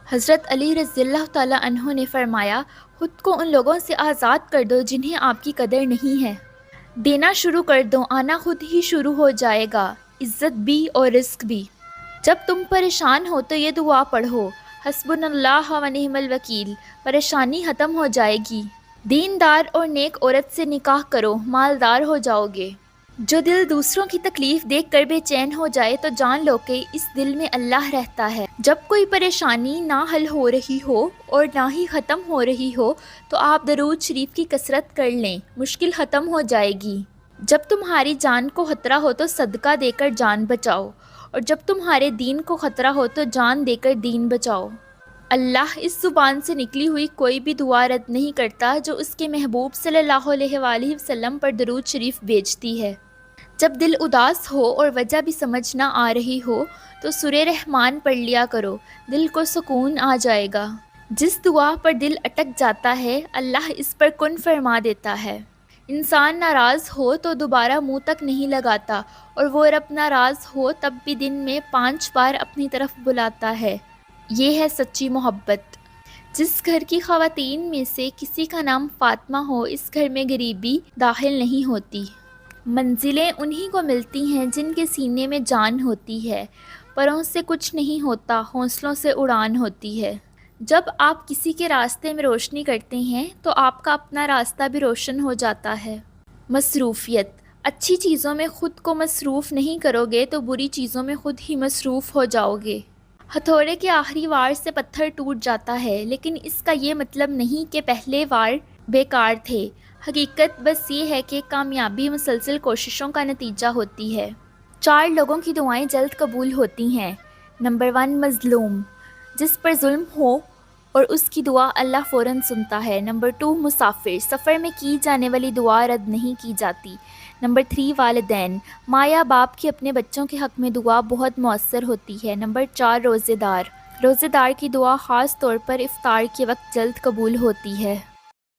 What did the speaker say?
حضرت علی رضی اللہ تعالیٰ عنہ نے فرمایا، خود کو ان لوگوں سے آزاد کر دو جنہیں آپ کی قدر نہیں ہے، دینا شروع کر دو، آنا خود ہی شروع ہو جائے گا، عزت بھی اور رزق بھی۔ جب تم پریشان ہو تو یہ دعا پڑھو، حسبنا اللہ و نعم الوکیل، پریشانی ختم ہو جائے گی۔ دیندار اور نیک عورت سے نکاح کرو، مالدار ہو جاؤ گے۔ جو دل دوسروں کی تکلیف دیکھ کر بے چین ہو جائے تو جان لو کہ اس دل میں اللہ رہتا ہے۔ جب کوئی پریشانی نہ حل ہو رہی ہو اور نہ ہی ختم ہو رہی ہو تو آپ درود شریف کی کثرت کر لیں، مشکل ختم ہو جائے گی۔ جب تمہاری جان کو خطرہ ہو تو صدقہ دے کر جان بچاؤ، اور جب تمہارے دین کو خطرہ ہو تو جان دے کر دین بچاؤ۔ اللہ اس زبان سے نکلی ہوئی کوئی بھی دعا رد نہیں کرتا جو اس کے محبوب صلی اللہ علیہ وآلہ وسلم پر درود شریف بھیجتی ہے۔ جب دل اداس ہو اور وجہ بھی سمجھ نہ آ رہی ہو تو سورہ رحمان پڑھ لیا کرو، دل کو سکون آ جائے گا۔ جس دعا پر دل اٹک جاتا ہے اللہ اس پر کن فرما دیتا ہے۔ انسان ناراض ہو تو دوبارہ منہ تک نہیں لگاتا، اور وہ رب ناراض ہو تب بھی دن میں 5 بار اپنی طرف بلاتا ہے۔ یہ ہے سچی محبت۔ جس گھر کی خواتین میں سے کسی کا نام فاطمہ ہو، اس گھر میں غریبی داخل نہیں ہوتی۔ منزلیں انہی کو ملتی ہیں جن کے سینے میں جان ہوتی ہے، پروں سے کچھ نہیں ہوتا، حوصلوں سے اڑان ہوتی ہے۔ جب آپ کسی کے راستے میں روشنی کرتے ہیں تو آپ کا اپنا راستہ بھی روشن ہو جاتا ہے۔ مصروفیت، اچھی چیزوں میں خود کو مصروف نہیں کرو گے تو بری چیزوں میں خود ہی مصروف ہو جاؤ گے۔ ہتھوڑے کے آخری وار سے پتھر ٹوٹ جاتا ہے، لیکن اس کا یہ مطلب نہیں کہ پہلے وار بیکار تھے۔ حقیقت بس یہ ہے کہ کامیابی مسلسل کوششوں کا نتیجہ ہوتی ہے۔ 4 لوگوں کی دعائیں جلد قبول ہوتی ہیں۔ نمبر 1، مظلوم، جس پر ظلم ہو اور اس کی دعا اللہ فوراً سنتا ہے۔ نمبر 2، مسافر، سفر میں کی جانے والی دعا رد نہیں کی جاتی۔ نمبر 3، والدین، ماں یا باپ کی اپنے بچوں کے حق میں دعا بہت مؤثر ہوتی ہے۔ نمبر 4، روزے دار، روزے دار کی دعا خاص طور پر افطار کے وقت جلد قبول ہوتی ہے۔